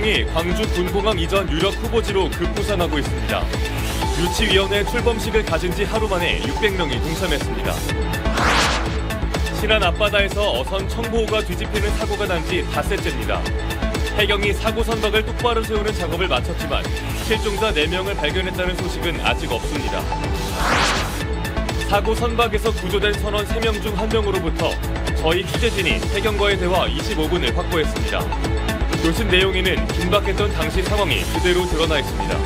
해경이 광주 군공항 이전 유력 후보지로 급부상하고 있습니다. 유치위원회 출범식을 가진 지 하루 만에 600명이 동참했습니다. 신안 앞바다에서 어선 청보호가 뒤집히는 사고가 난 지 닷새째입니다. 해경이 사고 선박을 똑바로 세우는 작업을 마쳤지만 실종자 4명을 발견했다는 소식은 아직 없습니다. 사고 선박에서 구조된 선원 3명 중 1명으로부터 저희 취재진이 해경과의 대화 25분을 확보했습니다. 교신 내용에는 긴박했던 당시 상황이 그대로 드러나 있습니다.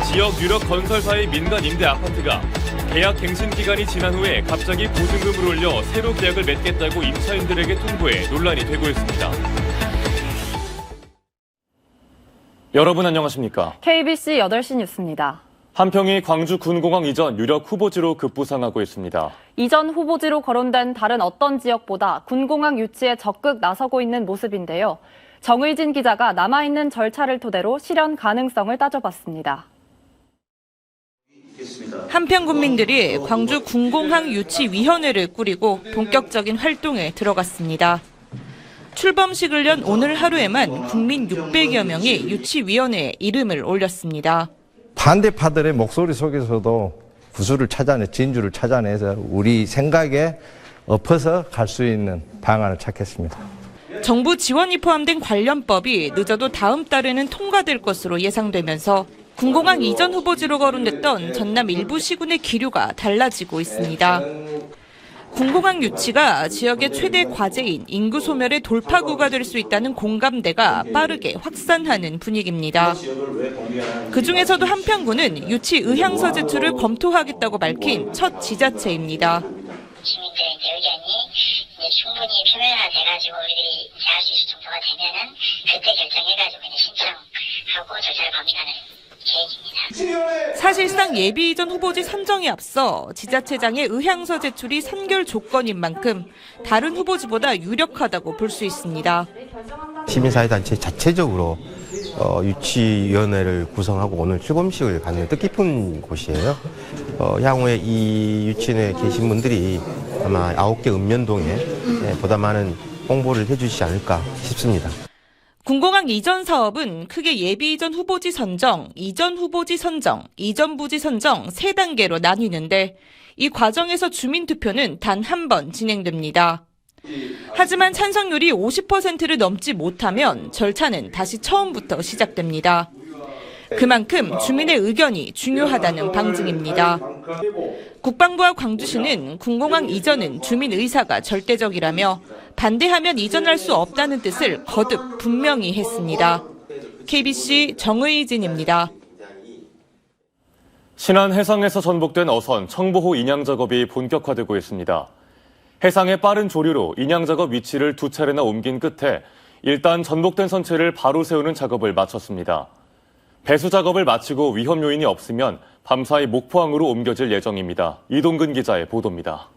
지역 유력 건설사의 민간 임대 아파트가 계약 갱신 기간이 지난 후에 갑자기 보증금을 올려 새로 계약을 맺겠다고 임차인들에게 통보해 논란이 되고 있습니다. 여러분 안녕하십니까? KBC 8시 뉴스입니다. 한평이 광주 군공항 이전 유력 후보지로 급부상하고 있습니다. 이전 후보지로 거론된 다른 어떤 지역보다 군공항 유치에 적극 나서고 있는 모습인데요. 정의진 기자가 남아있는 절차를 토대로 실현 가능성을 따져봤습니다. 한평 군민들이 광주 군공항 유치위원회를 꾸리고 본격적인 활동에 들어갔습니다. 출범식을 연 오늘 하루에만 국민 600여 명이 유치위원회에 이름을 올렸습니다. 반대파들의 목소리 속에서도 구수를 찾아내, 진주를 찾아내서 우리 생각에 엎어서 갈 수 있는 방안을 찾겠습니다. 정부 지원이 포함된 관련법이 늦어도 다음 달에는 통과될 것으로 예상되면서 군공항 이전 후보지로 거론됐던 전남 일부 시군의 기류가 달라지고 있습니다. 군공항 유치가 지역의 최대 과제인 인구 소멸의 돌파구가 될 수 있다는 공감대가 빠르게 확산하는 분위기입니다. 그중에서도 한평구는 유치 의향서 제출을 검토하겠다고 밝힌 첫 지자체입니다. 주민들의 의견이 충분히 표면화돼가지고 우리들이 할 수 있을 정도가 되면은 그때 결정해가지고 신청하고 절차를 범행하는 계획입니다. 사실상 예비 이전 후보지 선정에 앞서 지자체장의 의향서 제출이 선결 조건인 만큼 다른 후보지보다 유력하다고 볼 수 있습니다. 시민사회단체 자체적으로 유치위원회를 구성하고 오늘 출범식을 갖는 뜻깊은 곳이에요. 향후에 이 유치원에 계신 분들이 아마 9개 읍면동에 보다 많은 홍보를 해주시지 않을까 싶습니다. 군공항 이전 사업은 크게 예비 이전 후보지 선정, 이전 후보지 선정, 이전 부지 선정 3단계로 나뉘는데 이 과정에서 주민 투표는 단 한 번 진행됩니다. 하지만 찬성률이 50%를 넘지 못하면 절차는 다시 처음부터 시작됩니다. 그만큼 주민의 의견이 중요하다는 방증입니다. 국방부와 광주시는 군공항 이전은 주민 의사가 절대적이라며 반대하면 이전할 수 없다는 뜻을 거듭 분명히 했습니다. KBC 정의진입니다. 신안 해상에서 전복된 어선 청보호 인양 작업이 본격화되고 있습니다. 해상의 빠른 조류로 인양 작업 위치를 2차례나 옮긴 끝에 일단 전복된 선체를 바로 세우는 작업을 마쳤습니다. 배수 작업을 마치고 위험 요인이 없으면 밤사이 목포항으로 옮겨질 예정입니다. 이동근 기자의 보도입니다.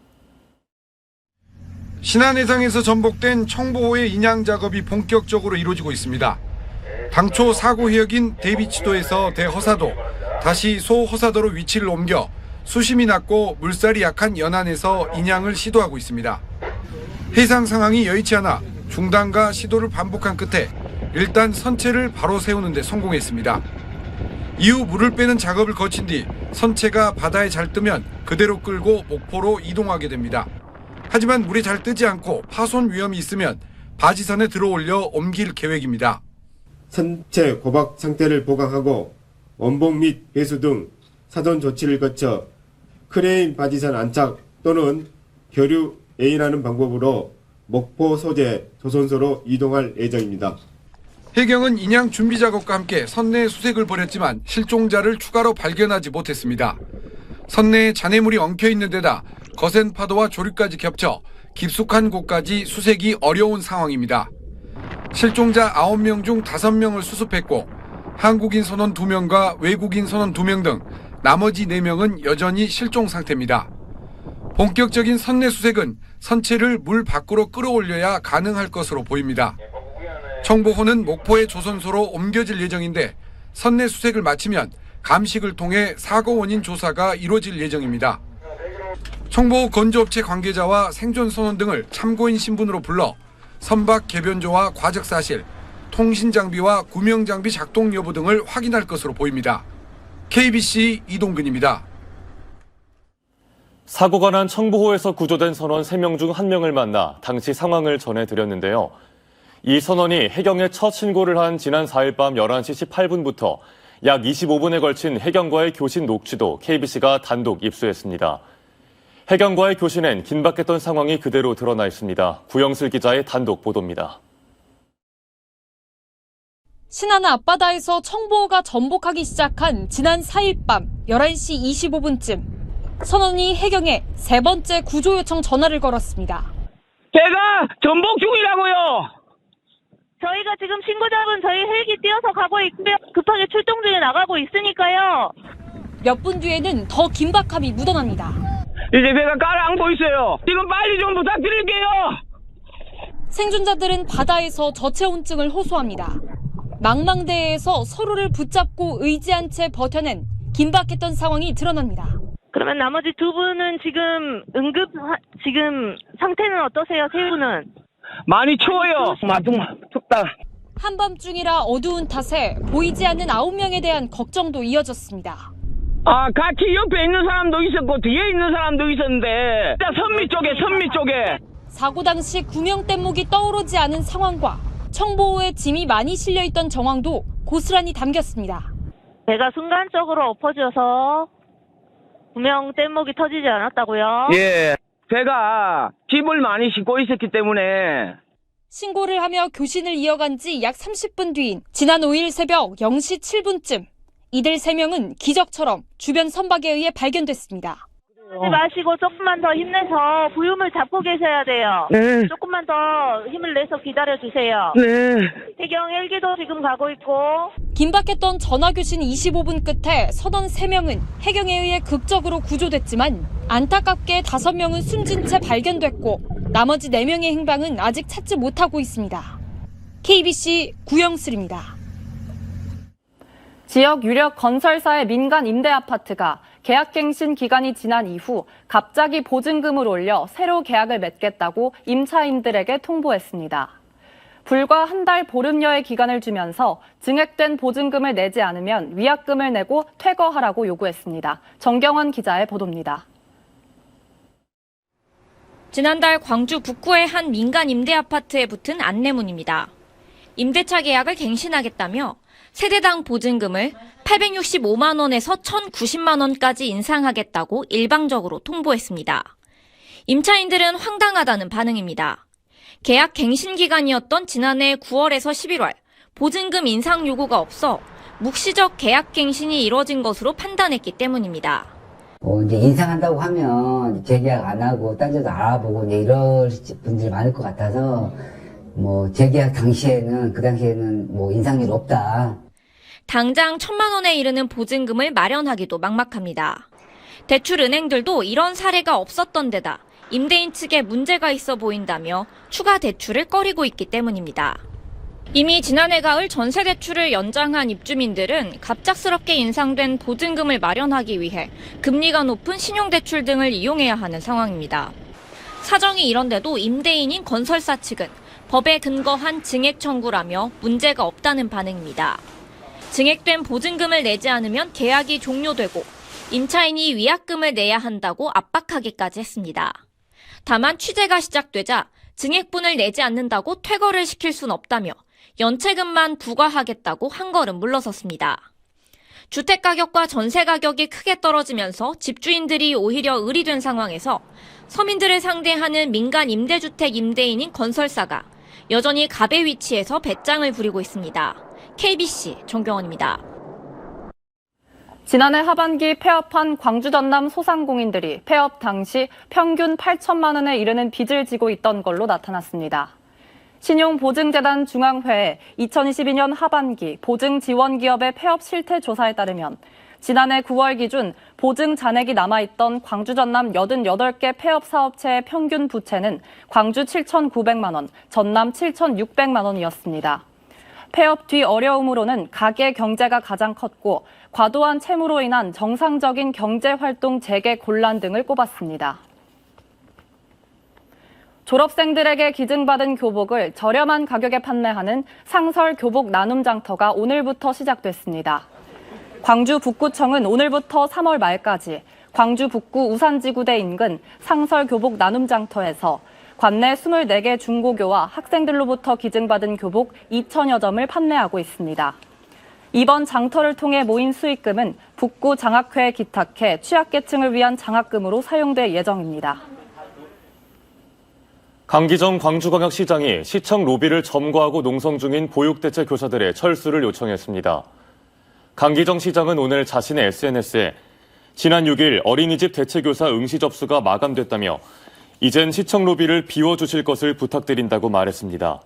신안해상에서 전복된 청보호의 인양 작업이 본격적으로 이루어지고 있습니다. 당초 사고 해역인 대비치도에서 대허사도, 다시 소허사도로 위치를 옮겨 수심이 낮고 물살이 약한 연안에서 인양을 시도하고 있습니다. 해상 상황이 여의치 않아 중단과 시도를 반복한 끝에 일단 선체를 바로 세우는 데 성공했습니다. 이후 물을 빼는 작업을 거친 뒤 선체가 바다에 잘 뜨면 그대로 끌고 목포로 이동하게 됩니다. 하지만 물이 잘 뜨지 않고 파손 위험이 있으면 바지선에 들어올려 옮길 계획입니다. 선체 고박 상태를 보강하고 원봉 및 배수 등 사전 조치를 거쳐 크레인 바지선 안착 또는 교류 A라는 방법으로 목포 소재 조선소로 이동할 예정입니다. 해경은 인양 준비 작업과 함께 선내에 수색을 벌였지만 실종자를 추가로 발견하지 못했습니다. 선내에 잔해물이 엉켜 있는 데다 거센 파도와 조류까지 겹쳐 깊숙한 곳까지 수색이 어려운 상황입니다. 실종자 9명 중 5명을 수습했고 한국인 선원 2명과 외국인 선원 2명 등 나머지 4명은 여전히 실종 상태입니다. 본격적인 선내 수색은 선체를 물 밖으로 끌어올려야 가능할 것으로 보입니다. 청보호는 목포의 조선소로 옮겨질 예정인데 선내 수색을 마치면 감식을 통해 사고 원인 조사가 이루어질 예정입니다. 청보호 건조업체 관계자와 생존 선원 등을 참고인 신분으로 불러 선박 개변조와 과적 사실, 통신 장비와 구명 장비 작동 여부 등을 확인할 것으로 보입니다. KBC 이동근입니다. 사고가 난 청보호에서 구조된 선원 3명 중 1명을 만나 당시 상황을 전해드렸는데요. 이 선원이 해경에 첫 신고를 한 지난 4일 밤 11시 18분부터 약 25분에 걸친 해경과의 교신 녹취도 KBC가 단독 입수했습니다. 해경과의 교신엔 긴박했던 상황이 그대로 드러나 있습니다. 구영슬 기자의 단독 보도입니다. 신안 앞바다에서 청보호가 전복하기 시작한 지난 4일 밤 11시 25분쯤 선원이 해경에 3번째 구조 요청 전화를 걸었습니다. 제가 전복 중이라고요. 저희가 지금 신고 잡은 저희 헬기 띄어서 가고 있고요. 급하게 출동 중에 나가고 있으니까요. 몇 분 뒤에는 더 긴박함이 묻어납니다. 이제 배가 가라앉고 있어요. 지금 빨리 좀 부탁드릴게요. 생존자들은 바다에서 저체온증을 호소합니다. 망망대해에서 서로를 붙잡고 의지한 채 버텨낸 긴박했던 상황이 드러납니다. 그러면 나머지 2분은 지금 지금 상태는 어떠세요? 3분은? 많이 추워요. 춥다. 한밤중이라 어두운 탓에 보이지 않는 9명에 대한 걱정도 이어졌습니다. 같이 옆에 있는 사람도 있었고 뒤에 있는 사람도 있었는데 선미 쪽에. 사고 당시 구명 뗏목이 떠오르지 않은 상황과 청보호에 짐이 많이 실려있던 정황도 고스란히 담겼습니다. 배가 순간적으로 엎어져서 구명 뗏목이 터지지 않았다고요? 예. 배가 집을 많이 싣고 있었기 때문에. 신고를 하며 교신을 이어간 지 약 30분 뒤인 지난 5일 새벽 0시 7분쯤 이들 3명은 기적처럼 주변 선박에 의해 발견됐습니다. 하지 마시고 조금만 더 힘내서 부음을 잡고 계셔야 돼요. 네. 조금만 더 힘을 내서 기다려주세요. 네. 해경 헬기도 지금 가고 있고. 긴박했던 전화교신 25분 끝에 선원 3명은 해경에 의해 극적으로 구조됐지만 안타깝게 5명은 숨진 채 발견됐고 나머지 4명의 행방은 아직 찾지 못하고 있습니다. KBC 구영슬입니다. 지역 유력 건설사의 민간 임대 아파트가 계약갱신 기간이 지난 이후 갑자기 보증금을 올려 새로 계약을 맺겠다고 임차인들에게 통보했습니다. 불과 한 달 보름여의 기간을 주면서 증액된 보증금을 내지 않으면 위약금을 내고 퇴거하라고 요구했습니다. 정경원 기자의 보도입니다. 지난달 광주 북구의 한 민간 임대 아파트에 붙은 안내문입니다. 임대차 계약을 갱신하겠다며 세대당 보증금을 865만 원에서 1,090만 원까지 인상하겠다고 일방적으로 통보했습니다. 임차인들은 황당하다는 반응입니다. 계약 갱신 기간이었던 지난해 9월에서 11월 보증금 인상 요구가 없어 묵시적 계약 갱신이 이뤄진 것으로 판단했기 때문입니다. 이제 인상한다고 하면 재계약 안 하고 딴 데도 알아보고 이제 이럴 분들이 많을 것 같아서 재계약 당시에는 그 당시에는 인상률 없다. 당장 1,000만 원에 이르는 보증금을 마련하기도 막막합니다. 대출은행들도 이런 사례가 없었던 데다 임대인 측에 문제가 있어 보인다며 추가 대출을 꺼리고 있기 때문입니다. 이미 지난해 가을 전세 대출을 연장한 입주민들은 갑작스럽게 인상된 보증금을 마련하기 위해 금리가 높은 신용대출 등을 이용해야 하는 상황입니다. 사정이 이런데도 임대인인 건설사 측은 법에 근거한 증액 청구라며 문제가 없다는 반응입니다. 증액된 보증금을 내지 않으면 계약이 종료되고 임차인이 위약금을 내야 한다고 압박하기까지 했습니다. 다만 취재가 시작되자 증액분을 내지 않는다고 퇴거를 시킬 순 없다며 연체금만 부과하겠다고 한 걸음 물러섰습니다. 주택가격과 전세가격이 크게 떨어지면서 집주인들이 오히려 의리된 상황에서 서민들을 상대하는 민간 임대주택 임대인인 건설사가 여전히 갑의 위치에서 배짱을 부리고 있습니다. KBC 정경원입니다. 지난해 하반기 폐업한 광주 전남 소상공인들이 폐업 당시 평균 8천만 원에 이르는 빚을 지고 있던 걸로 나타났습니다. 신용보증재단 중앙회의 2022년 하반기 보증지원기업의 폐업 실태 조사에 따르면 지난해 9월 기준 보증 잔액이 남아있던 광주 전남 88개 폐업 사업체의 평균 부채는 광주 7,900만 원, 전남 7,600만 원이었습니다. 폐업 뒤 어려움으로는 가계 경제가 가장 컸고 과도한 채무로 인한 정상적인 경제활동 재개 곤란 등을 꼽았습니다. 졸업생들에게 기증받은 교복을 저렴한 가격에 판매하는 상설 교복 나눔 장터가 오늘부터 시작됐습니다. 광주 북구청은 오늘부터 3월 말까지 광주 북구 우산지구대 인근 상설 교복 나눔 장터에서 관내 24개 중고교와 학생들로부터 기증받은 교복 2,000여 점을 판매하고 있습니다. 이번 장터를 통해 모인 수익금은 북구 장학회에 기탁해 취약계층을 위한 장학금으로 사용될 예정입니다. 강기정 광주광역시장이 시청 로비를 점거하고 농성 중인 보육대체 교사들의 철수를 요청했습니다. 강기정 시장은 오늘 자신의 SNS에 지난 6일 어린이집 대체교사 응시 접수가 마감됐다며 이젠 시청 로비를 비워주실 것을 부탁드린다고 말했습니다.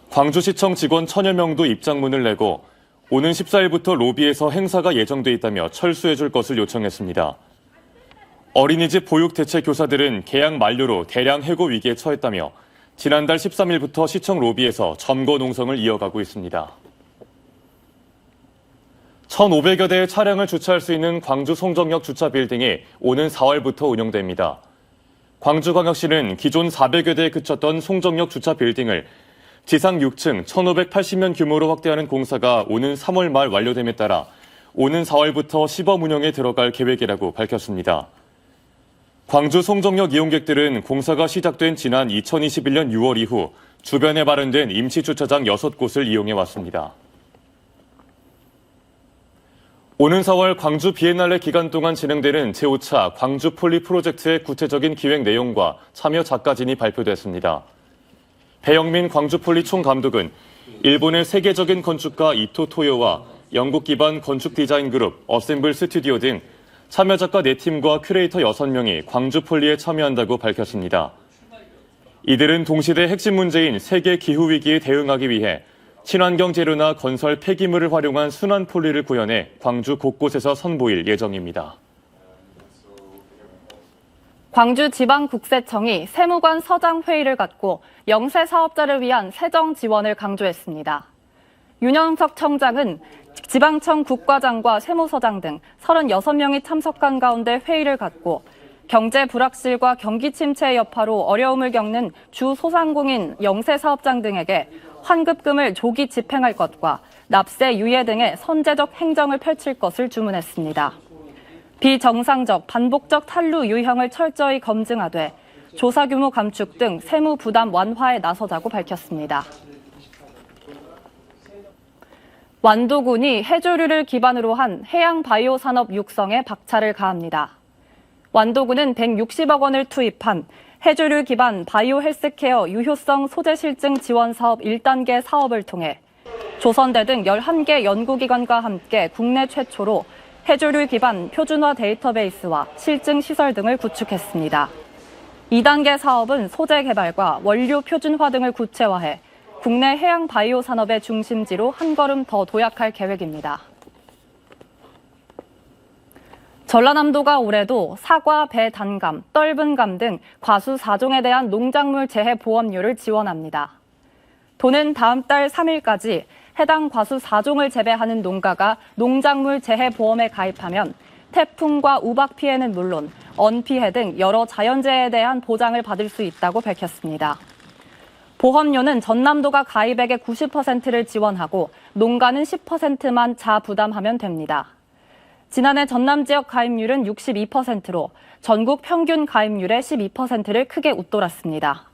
광주시청 직원 1,000여 명도 입장문을 내고 오는 14일부터 로비에서 행사가 예정돼 있다며 철수해줄 것을 요청했습니다. 어린이집 보육 대체 교사들은 계약 만료로 대량 해고 위기에 처했다며 지난달 13일부터 시청 로비에서 점거 농성을 이어가고 있습니다. 1,500여 대의 차량을 주차할 수 있는 광주 송정역 주차 빌딩이 오는 4월부터 운영됩니다. 광주광역시는 기존 400여 대에 그쳤던 송정역 주차 빌딩을 지상 6층 1,580면 규모로 확대하는 공사가 오는 3월 말 완료됨에 따라 오는 4월부터 시범 운영에 들어갈 계획이라고 밝혔습니다. 광주 송정역 이용객들은 공사가 시작된 지난 2021년 6월 이후 주변에 마련된 임시주차장 6곳을 이용해 왔습니다. 오는 4월 광주 비엔날레 기간 동안 진행되는 제5차 광주 폴리 프로젝트의 구체적인 기획 내용과 참여 작가진이 발표됐습니다. 배영민 광주 폴리 총감독은 일본의 세계적인 건축가 이토 토요와 영국 기반 건축 디자인 그룹 어셈블 스튜디오 등 참여 작가 4팀과 큐레이터 6명이 광주 폴리에 참여한다고 밝혔습니다. 이들은 동시대 핵심 문제인 세계 기후위기에 대응하기 위해 친환경 재료나 건설 폐기물을 활용한 순환 폴리를 구현해 광주 곳곳에서 선보일 예정입니다. 광주지방국세청이 세무관 서장 회의를 갖고 영세 사업자를 위한 세정 지원을 강조했습니다. 윤영석 청장은 지방청 국과장과 세무서장 등 36명이 참석한 가운데 회의를 갖고 경제 불확실과 경기 침체의 여파로 어려움을 겪는 주소상공인 영세 사업장 등에게 환급금을 조기 집행할 것과 납세 유예 등의 선제적 행정을 펼칠 것을 주문했습니다. 비정상적, 반복적 탈루 유형을 철저히 검증하되 조사 규모 감축 등 세무 부담 완화에 나서자고 밝혔습니다. 완도군이 해조류를 기반으로 한 해양 바이오 산업 육성에 박차를 가합니다. 완도군은 160억 원을 투입한 해조류 기반 바이오 헬스케어 유효성 소재 실증 지원 사업 1단계 사업을 통해 조선대 등 11개 연구기관과 함께 국내 최초로 해조류 기반 표준화 데이터베이스와 실증 시설 등을 구축했습니다. 2단계 사업은 소재 개발과 원료 표준화 등을 구체화해 국내 해양 바이오 산업의 중심지로 한 걸음 더 도약할 계획입니다. 전라남도가 올해도 사과, 배, 단감, 떫은감 등 과수 4종에 대한 농작물 재해 보험료를 지원합니다. 도는 다음 달 3일까지 해당 과수 4종을 재배하는 농가가 농작물 재해 보험에 가입하면 태풍과 우박 피해는 물론 언 피해 등 여러 자연재해에 대한 보장을 받을 수 있다고 밝혔습니다. 보험료는 전남도가 가입액의 90%를 지원하고 농가는 10%만 자부담하면 됩니다. 지난해 전남 지역 가입률은 62%로 전국 평균 가입률의 12%를 크게 웃돌았습니다.